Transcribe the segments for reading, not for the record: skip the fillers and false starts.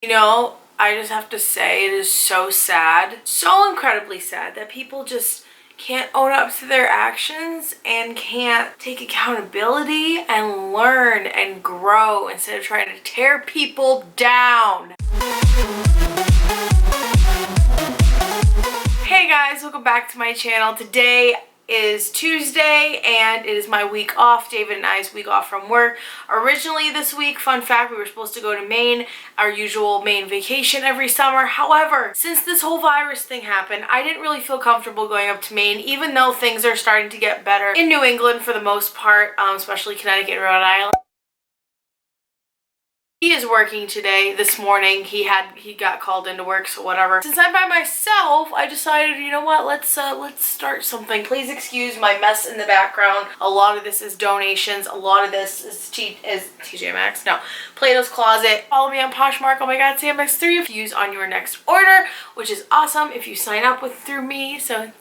You know, I just have to say it is so sad, so incredibly sad that people just can't own up to their actions and can't take accountability and learn and grow instead of trying to tear people down. Hey guys, welcome back to my channel. Today is Tuesday and it is my week off, David and I's week off from work. Originally this week, fun fact, we were supposed to go to Maine, our usual Maine vacation every summer. However, since this whole virus thing happened, I didn't really feel comfortable going up to Maine, even though things are starting to get better in New England for the most part, especially Connecticut and Rhode Island. He is working today. This morning he got called into work, so whatever. Since I'm by myself, I decided, you know what, let's start something. Please excuse my mess in the background. A lot of this is donations. A lot of this is TJ Maxx. No, Plato's Closet. Follow me on Poshmark. Oh my god, CMX3 if you use on your next order, which is awesome if you sign up through me. So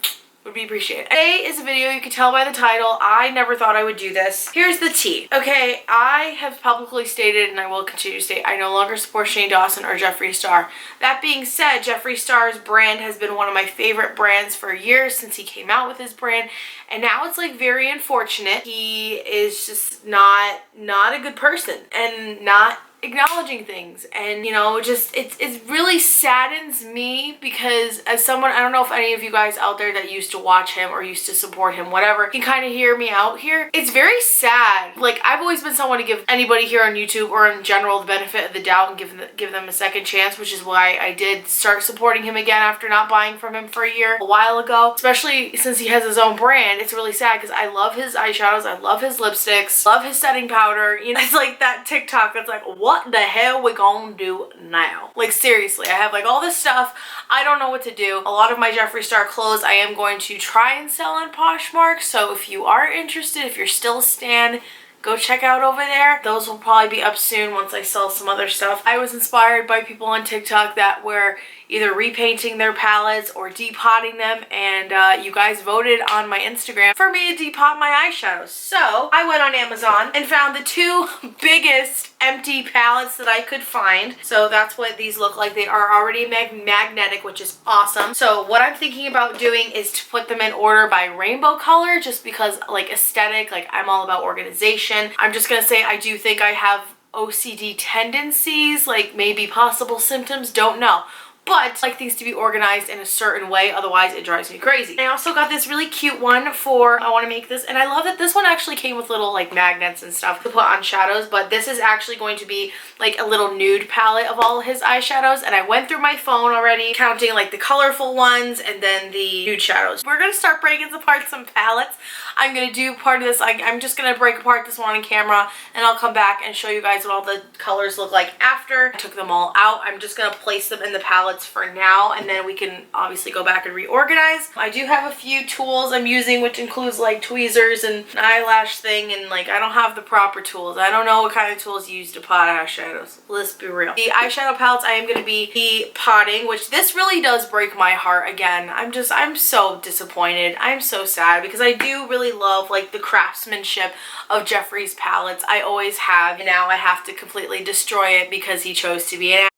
would be appreciated. Today is a video, you can tell by the title, I never thought I would do this. Here's the tea. Okay, I have publicly stated, and I will continue to state, I no longer support Shane Dawson or Jeffree Star. That being said, Jeffree Star's brand has been one of my favorite brands for years since he came out with his brand, and now it's like very unfortunate. He is just not a good person and not acknowledging things, and you know, just it really saddens me because as someone, I don't know if any of you guys out there that used to watch him or used to support him, whatever, can kind of hear me out here. It's very sad. Like, I've always been someone to give anybody here on YouTube or in general the benefit of the doubt and give them a second chance, which is why I did start supporting him again after not buying from him for a while ago, especially since he has his own brand. It's really sad because I love his eyeshadows, I love his lipsticks, love his setting powder. You know, it's like that TikTok that's like, what the hell we gonna do now? Like, seriously, I have like all this stuff. I don't know what to do. A lot of my Jeffree Star clothes I am going to try and sell on Poshmark, so if you are interested, if you're still a stan, go check out over there. Those will probably be up soon once I sell some other stuff. I was inspired by people on TikTok that were either repainting their palettes or depotting them, and you guys voted on my Instagram for me to depot my eyeshadows. So I went on Amazon and found the two biggest empty palettes that I could find. So that's what these look like. They are already magnetic, which is awesome. So what I'm thinking about doing is to put them in order by rainbow color, just because, like, aesthetic, like, I'm all about organization. I'm just gonna say I do think I have OCD tendencies, like maybe possible symptoms, don't know. But I like things to be organized in a certain way, otherwise it drives me crazy. I also got this really cute one for, I want to make this, and I love that this one actually came with little like magnets and stuff to put on shadows, but this is actually going to be like a little nude palette of all his eyeshadows, and I went through my phone already counting like the colorful ones and then the nude shadows. We're going to start breaking apart some palettes. I'm going to do part of this, I'm just going to break apart this one on camera, and I'll come back and show you guys what all the colors look like after I took them all out. I'm just going to place them in the palettes for now, and then we can obviously go back and reorganize. I do have a few tools I'm using, which includes like tweezers and an eyelash thing, and like I don't have the proper tools. I don't know what kind of tools you use to pot eyeshadows. Let's be real. The eyeshadow palettes I am going to be potting, which this really does break my heart again. I'm so disappointed. I'm so sad because I do really love like the craftsmanship of Jeffree's palettes. I always have, and now I have to completely destroy it because he chose to be an ass.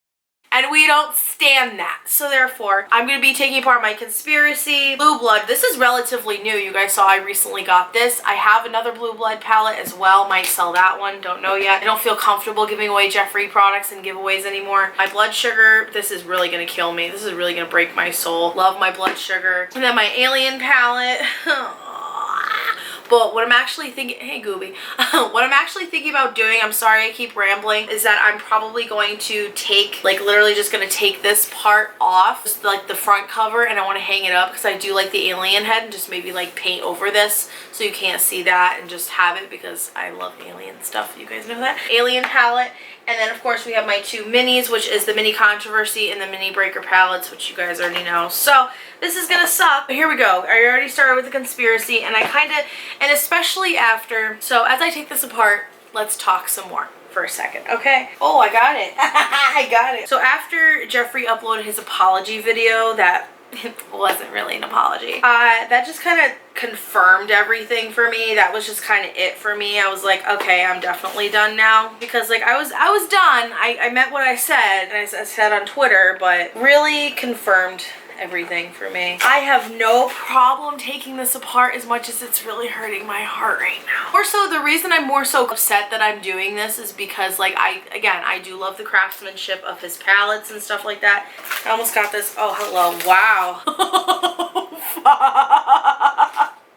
And we don't stand that. So therefore, I'm going to be taking apart my Conspiracy Blue Blood. This is relatively new. You guys saw I recently got this. I have another Blue Blood palette as well. Might sell that one. Don't know yet. I don't feel comfortable giving away Jeffree products and giveaways anymore. My Blood Sugar. This is really going to kill me. This is really going to break my soul. Love my Blood Sugar. And then my Alien palette. But what I'm actually thinking, hey Gooby, what I'm actually thinking about doing, I'm sorry I keep rambling, is that I'm probably going to take, like literally just going to take this part off, just like the front cover, and I want to hang it up because I do like the alien head, and just maybe like paint over this so you can't see that and just have it because I love alien stuff. You guys know that. Alien palette. And then of course we have my two minis, which is the Mini Controversy and the Mini Breaker palettes, which you guys already know. So this is gonna suck, but here we go. I already started with the Conspiracy, and I kind of, and especially after, so as I take this apart, let's talk some more for a second, okay? Oh, I got it. I got it. So after Jeffree uploaded his apology video that it wasn't really an apology. That just kind of confirmed everything for me. That was just kind of it for me. I was like, okay, I'm definitely done now, because like I was done. I meant what I said, and I said on Twitter, but really confirmed everything for me. I have no problem taking this apart as much as it's really hurting my heart right now. More so, the reason I'm more so upset that I'm doing this is because like I do love the craftsmanship of his palettes and stuff like that. I almost got this. Oh, hello. Wow.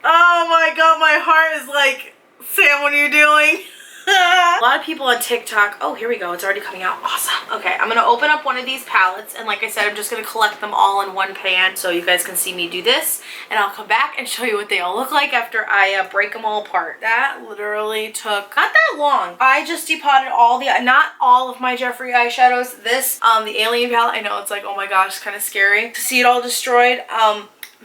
Oh my god, my heart is like, Sam, what are you doing? A lot of people on TikTok, oh, here we go, it's already coming out. Awesome. Okay, I'm gonna open up one of these palettes, and like I said, I'm just gonna collect them all in one pan so you guys can see me do this, and I'll come back and show you what they all look like after I break them all apart. That literally took not that long. I just depotted all the, not all of my Jeffree eyeshadows. This, the Alien palette, I know it's like, oh my gosh, it's kind of scary to see it all destroyed.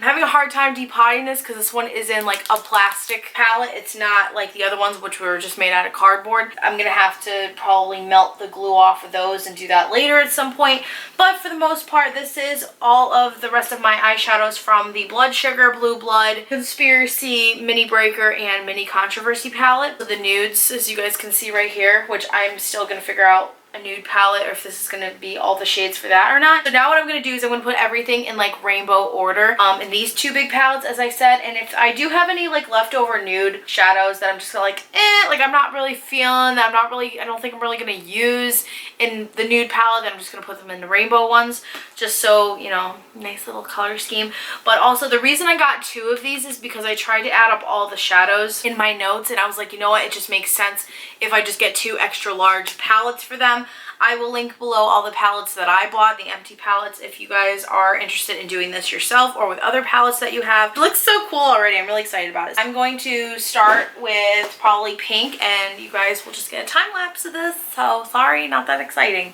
I'm having a hard time depotting this because this one is in like a plastic palette. It's not like the other ones, which were just made out of cardboard. I'm gonna have to probably melt the glue off of those and do that later at some point. But for the most part, this is all of the rest of my eyeshadows from the Blood Sugar, Blue Blood, Conspiracy, Mini Breaker, and Mini Controversy palette. So the nudes, as you guys can see right here, which I'm still gonna figure out a nude palette or if this is gonna be all the shades for that or not. So now what I'm gonna do is I'm gonna put everything in like rainbow order in these two big palettes, as I said, and if I do have any like leftover nude shadows that I'm just gonna like like I'm not really feeling, that I don't think I'm really gonna use in the nude palette, then I'm just gonna put them in the rainbow ones, just so, you know, nice little color scheme. But also the reason I got two of these is because I tried to add up all the shadows in my notes, and I was like, you know what, it just makes sense if I just get two extra large palettes for them. I will link below all the palettes that I bought, the empty palettes, if you guys are interested in doing this yourself or with other palettes that you have. It looks so cool already. I'm really excited about it. I'm going to start with probably pink, and you guys will just get a time lapse of this. So sorry, not that exciting.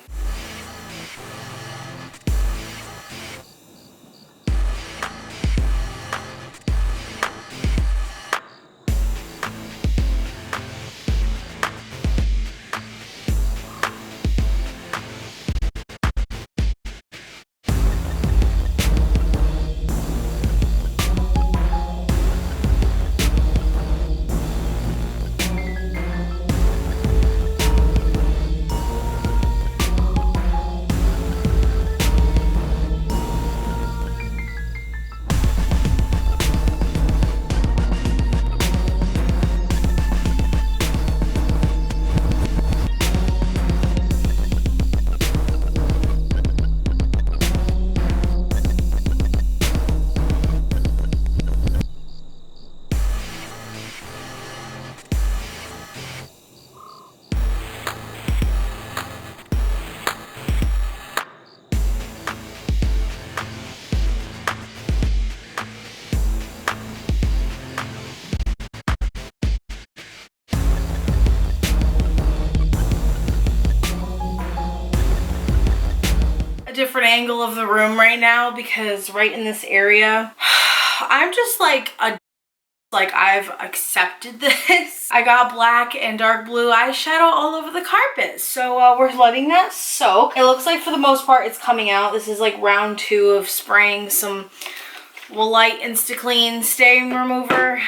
Different angle of the room right now, because right in this area I'm just like I've accepted this. I got black and dark blue eyeshadow all over the carpet, so we're letting that soak. It looks like for the most part it's coming out. This is like round 2 of spraying some light Insta-Clean stain remover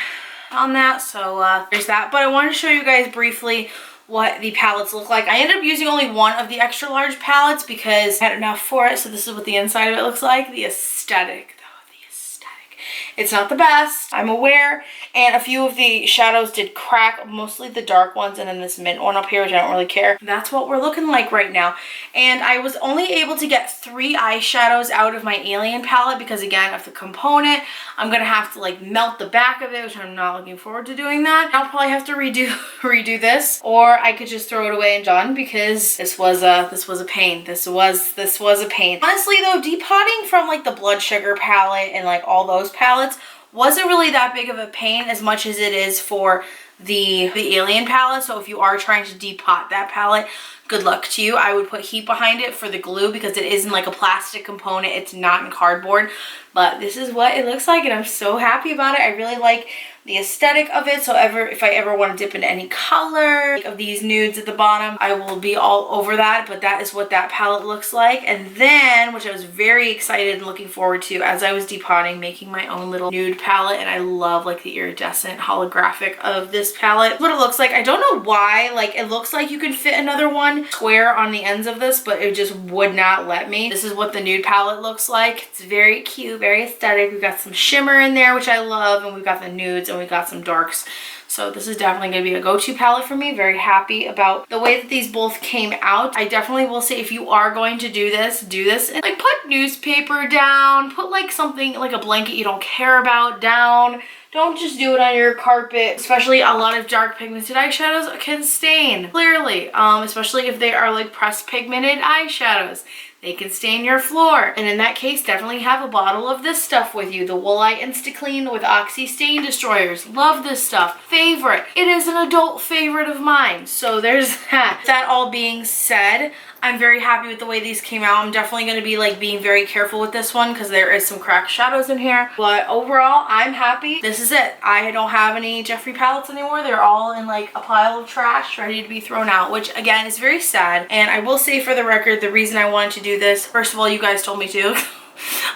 on that, so there's that. But I wanted to show you guys briefly what the palettes look like. I ended up using only one of the extra large palettes because I had enough for it. So this is what the inside of it looks like. The aesthetic, though, the aesthetic. It's not the best, I'm aware. And a few of the shadows did crack, mostly the dark ones, and then this mint one up here, which I don't really care. That's what we're looking like right now. And I was only able to get 3 eyeshadows out of my Alien palette because, again, of the component. I'm gonna have to like melt the back of it, which I'm not looking forward to doing that. I'll probably have to redo this, or I could just throw it away and done, because this was a pain. This was a pain. Honestly though, depotting from like the Blood Sugar palette and like all those palettes wasn't really that big of a pain as much as it is for the Alien palette. So if you are trying to depot that palette, good luck to you. I would put heat behind it for the glue because it is in like a plastic component. It's not in cardboard, but this is what it looks like and I'm so happy about it. I really like the aesthetic of it. So if I ever want to dip into any color of these nudes at the bottom, I will be all over that. But that is what that palette looks like. And then, which I was very excited and looking forward to as I was depotting, making my own little nude palette. And I love like the iridescent holographic of this palette. What it looks like, I don't know why, like it looks like you can fit another one square on the ends of this, but it just would not let me. This is what the nude palette looks like. It's very cute, very aesthetic. We've got some shimmer in there, which I love, and we've got the nudes and we got some darks. So this is definitely going to be a go-to palette for me. Very happy about the way that these both came out. I definitely will say if you are going to do this and like put newspaper down, put like something like a blanket you don't care about down. Don't just do it on your carpet, especially a lot of dark pigmented eyeshadows can stain, clearly, especially if they are like pressed pigmented eyeshadows. They can stain your floor. And in that case, definitely have a bottle of this stuff with you. The Woolite Insta-Clean with Oxy Stain Destroyers. Love this stuff. Favorite. It is an adult favorite of mine. So there's that. That all being said, I'm very happy with the way these came out. I'm definitely going to be like being very careful with this one because there is some cracked shadows in here. But overall, I'm happy. This is it. I don't have any Jeffree palettes anymore. They're all in like a pile of trash ready to be thrown out, which again is very sad. And I will say for the record, the reason I wanted to do this, first of all, you guys told me to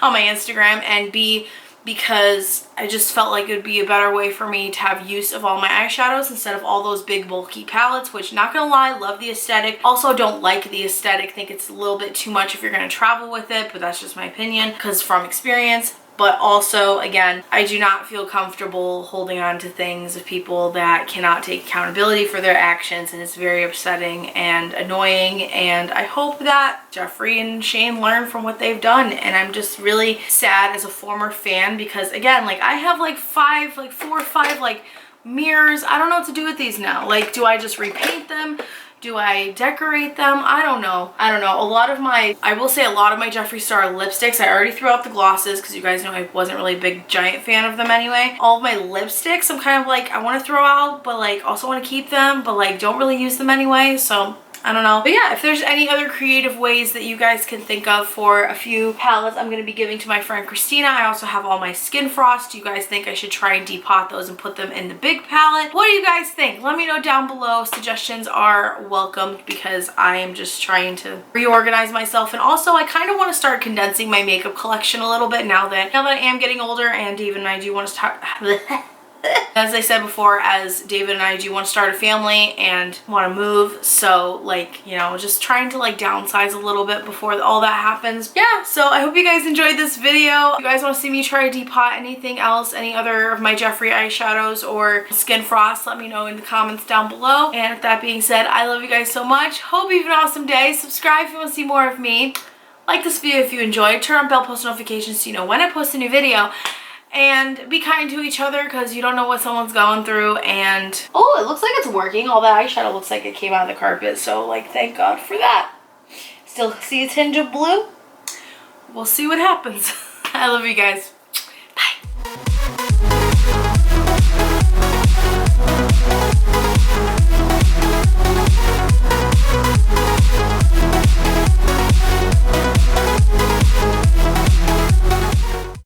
on my Instagram, and B, because I just felt like it would be a better way for me to have use of all my eyeshadows instead of all those big bulky palettes, which not gonna lie, love the aesthetic. Also don't like the aesthetic, think it's a little bit too much if you're gonna travel with it, but that's just my opinion because from experience. But also, again, I do not feel comfortable holding on to things of people that cannot take accountability for their actions, and it's very upsetting and annoying, and I hope that Jeffree and Shane learn from what they've done. And I'm just really sad as a former fan because, again, like I have like 4 or 5 like mirrors. I don't know what to do with these now. Like, do I just repaint them? Do I decorate them? I don't know. I don't know. I will say a lot of my Jeffree Star lipsticks, I already threw out the glosses because you guys know I wasn't really a big giant fan of them anyway. All of my lipsticks, I'm kind of like, I want to throw out, but like also want to keep them, but like don't really use them anyway. So I don't know. But yeah, if there's any other creative ways that you guys can think of for a few palettes I'm going to be giving to my friend Christina. I also have all my Skin Frost. Do you guys think I should try and depot those and put them in the big palette? What do you guys think? Let me know down below. Suggestions are welcomed because I am just trying to reorganize myself. And also I kind of want to start condensing my makeup collection a little bit now that I am getting older, and David and I do want to start as I said before, as David and I do want to start a family and want to move, so like, you know, just trying to like downsize a little bit before all that happens. Yeah, so I hope you guys enjoyed this video. If you guys want to see me try to depot anything else, any other of my Jeffree eyeshadows or Skin Frost, let me know in the comments down below. And with that being said, I love you guys so much. Hope you have an awesome day. Subscribe if you want to see more of me. Like this video if you enjoyed. Turn on bell post notifications so you know when I post a new video. And be kind to each other because you don't know what someone's going through. And oh, it looks like it's working. All that eyeshadow looks like it came out of the carpet. So like, thank God for that. Still see a tinge of blue? We'll see what happens. I love you guys.